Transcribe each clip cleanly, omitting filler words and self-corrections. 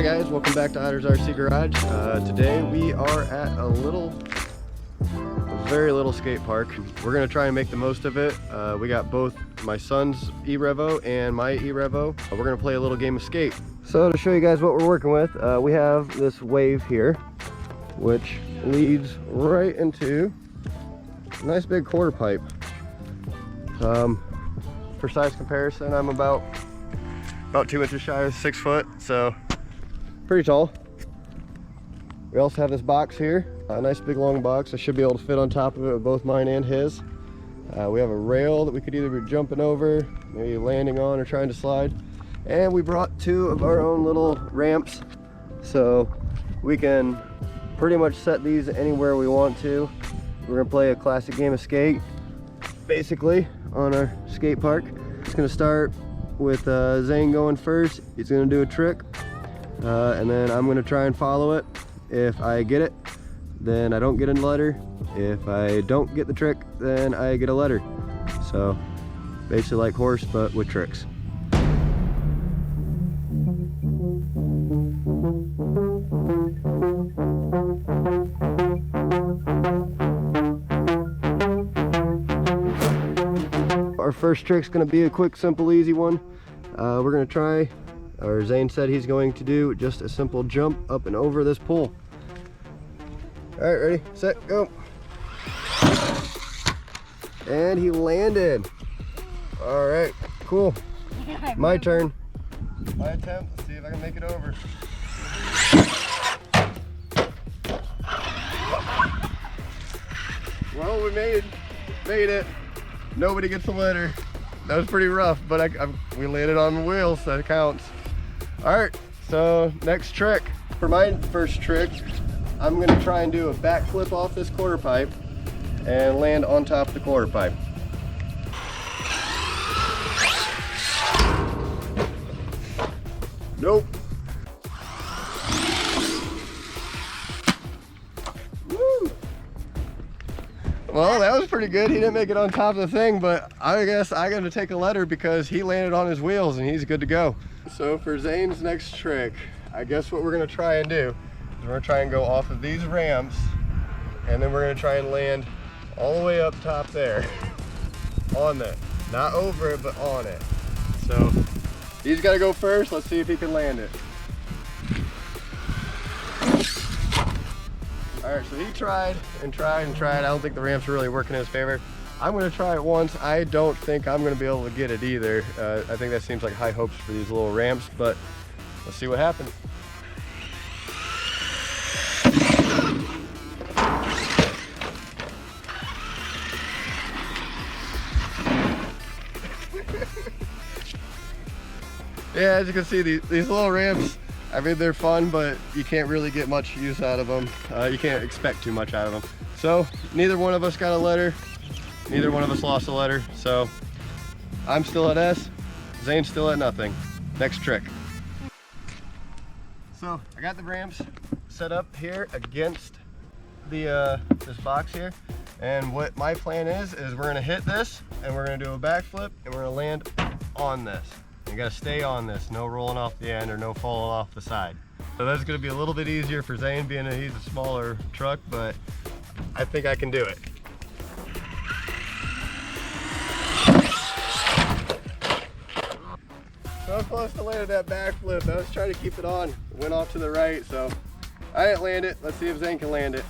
guys, welcome back to Otter's RC Garage. Today we are at a very little skate park. We're gonna try and make the most of it. We got both my son's e-revo and my e-revo. We're gonna play a little game of skate. So to show you guys what we're working with, we have this wave here, which leads right into a nice big quarter pipe. For size comparison, I'm about 2 inches shy of 6 foot, so pretty tall. We also have this box here, a nice big long box. I should be able to fit on top of it with both mine and his. We have a rail that we could either be jumping over, maybe landing on, or trying to slide. And we brought 2 of our own little ramps, so we can pretty much set these anywhere we want to. We're gonna play a classic game of skate, basically, on our skate park. It's gonna start with Zane going first. He's gonna do a trick, and then I'm gonna try and follow it. If I get it, then I don't get a letter. If I don't get the trick, then I get a letter. So basically like horse, but with tricks. Our first trick's gonna be a quick, simple, easy one. We're gonna try, or Zane said he's going to do just a simple jump up and over this pole. All right, ready, set, go. And he landed. All right, cool. My turn. My attempt, let's see if I can make it over. Well, we made it. Nobody gets a letter. That was pretty rough, but we landed on the wheels, so that counts. All right, so next trick. For my first trick, I'm gonna try and do a backflip off this quarter pipe and land on top of the quarter pipe. Nope. Woo. Well, that was pretty good. He didn't make it on top of the thing, but I guess I got to take a letter because he landed on his wheels and he's good to go. So for Zane's next trick, I guess what we're gonna try and do is we're gonna try and go off of these ramps, and then we're gonna try and land all the way up top there on that. Not over it, but on it. So he's gotta go first. Let's see if he can land it. All right, so he tried and tried and tried. I don't think the ramps are really working in his favor. I'm gonna try it once. I don't think I'm gonna be able to get it either. I think that seems like high hopes for these little ramps, but let's see what happens. Yeah, as you can see, these little ramps, I mean, they're fun, but you can't really get much use out of them. You can't expect too much out of them. So neither one of us got a letter. Neither one of us lost a letter. So I'm still at S, Zane's still at nothing. Next trick. So I got the ramps set up here against the this box here. And what my plan is we're gonna hit this and we're gonna do a backflip and we're gonna land on this. You gotta stay on this, no rolling off the end or no falling off the side. So that's gonna be a little bit easier for Zane, being that he's a smaller truck, but I think I can do it. So close to landing that backflip. I was trying to keep it on. It went off to the right, so I didn't land it. Let's see if Zane can land it.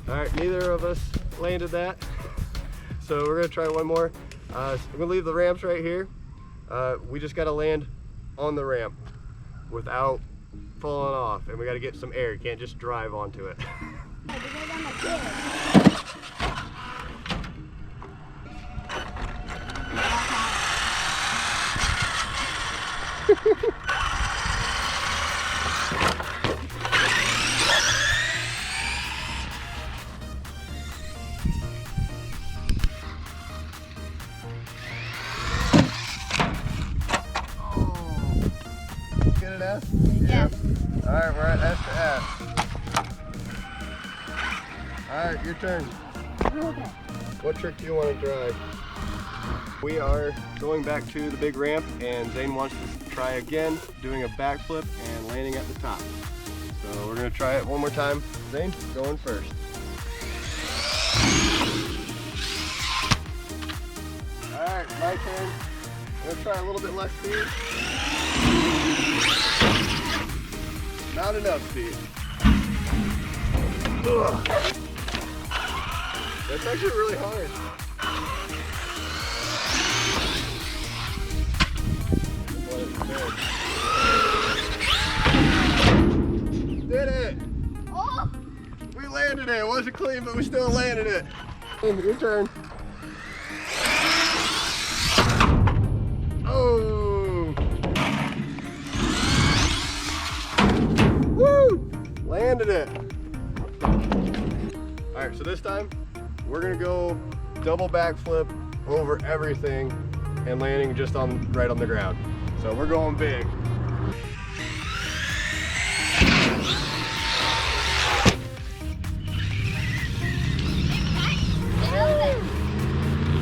All right, neither of us landed that. So we're gonna try one more. I'm gonna leave the ramps right here. We just gotta land on the ramp without falling off, and we gotta get some air. You can't just drive onto it. Get an S? Yes. All right, we're at S to S. All right, your turn. Okay. What trick do you want to try? We are going back to the big ramp, and Zane wants to try again doing a backflip and landing at the top. So we're gonna try it one more time. Zane, going first. All right, my turn. I'm gonna try a little bit less speed. Not enough speed. Ugh. That's actually really hard. Did it! Oh! We landed it. It wasn't clean, but we still landed it. Your turn. Oh! Woo! Landed it. All right, so this time we're gonna go double backflip over everything and landing just right on the ground. So we're going big.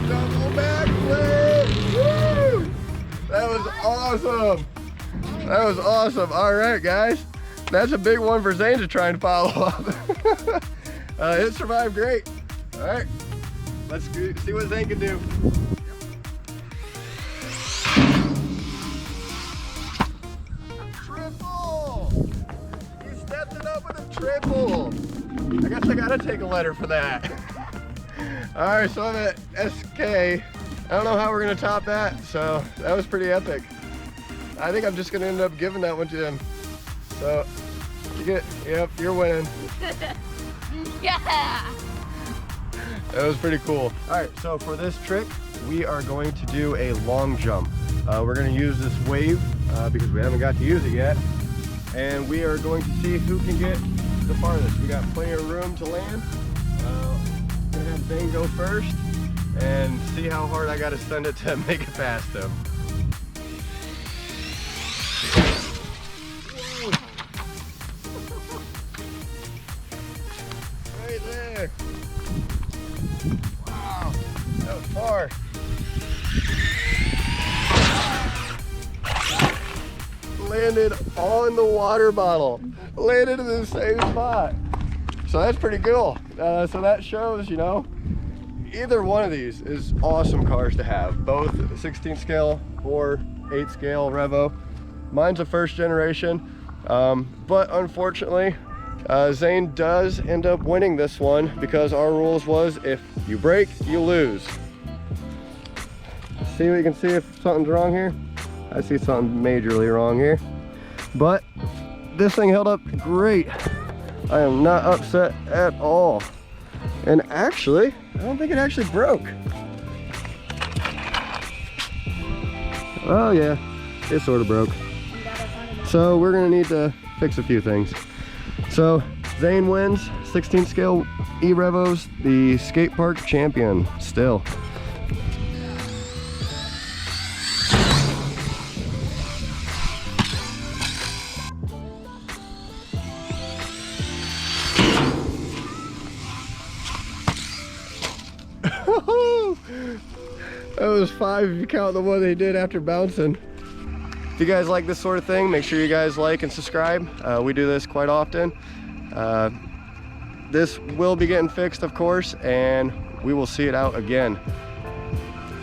Double backflip! Woo! That was awesome. That was awesome. All right, guys. That's a big one for Zane to try and follow up. It survived great. All right, let's see what Zane can do. Triple! You stepped it up with a triple. I guess I gotta take a letter for that. All right, so I'm at SK. I don't know how we're gonna top that, so that was pretty epic. I think I'm just gonna end up giving that one to him. So, yep, you're winning. Yeah! That was pretty cool. All right, so for this trick, we are going to do a long jump. We're gonna use this wave because we haven't got to use it yet. And we are going to see who can get the farthest. We got plenty of room to land. I'm gonna have Zane go first and see how hard I gotta send it to make it past him. Right there. Wow, that was far. Landed on the water bottle. Landed in the same spot. So that's pretty cool. So that shows, you know, either one of these is awesome cars to have. Both 16 scale or 8 scale Revo. Mine's a first generation, but unfortunately, Zane does end up winning this one because our rules was if you break, you lose. See what you can see if something's wrong here? I see something majorly wrong here, but this thing held up great. I am not upset at all. And actually, I don't think it actually broke. Oh yeah, it sort of broke. So we're gonna need to fix a few things. So Zane wins, 16 scale e-revos, the skate park champion still. That was 5 if you count the one they did after bouncing. If you guys like this sort of thing, make sure you guys like and subscribe. We do this quite often. This will be getting fixed, of course, and we will see it out again.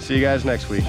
See you guys next week.